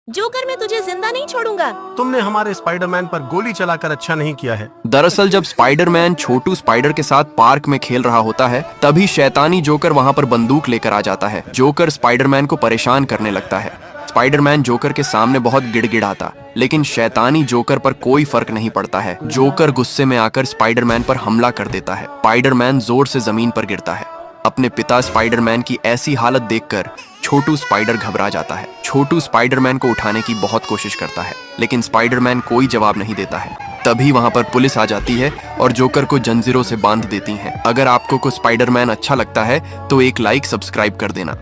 Joker, मैं तुझे जिंदा नहीं छोड़ूंगा। तुमने हमारे स्पाइडरमैन पर गोली चलाकर अच्छा नहीं किया है। दरअसल जब स्पाइडरमैन छोटू स्पाइडर के साथ पार्क में खेल रहा होता है, तभी शैतानी जोकर वहां पर बंदूक लेकर आ जाता है। जोकर स्पाइडरमैन को परेशान करने लगता है। स्पाइडरमैन जोकर के सामने बहुत गिड़गिड़ाता, लेकिन शैतानी जोकर पर कोई फर्क नहीं पड़ता है। जोकर गुस्से में आकर स्पाइडरमैन पर हमला कर देता है। स्पाइडरमैन जोर से जमीन पर गिरता है। अपने पिता स्पाइडरमैन की ऐसी हालत देखकर छोटू स्पाइडर घबरा जाता है। छोटू स्पाइडरमैन को उठाने की बहुत कोशिश करता है, लेकिन स्पाइडरमैन कोई जवाब नहीं देता है। तभी वहां पर पुलिस आ जाती है और जोकर को जंजीरों से बांध देती है। अगर आपको को स्पाइडरमैन अच्छा लगता है तो एक लाइक सब्सक्राइब कर देना।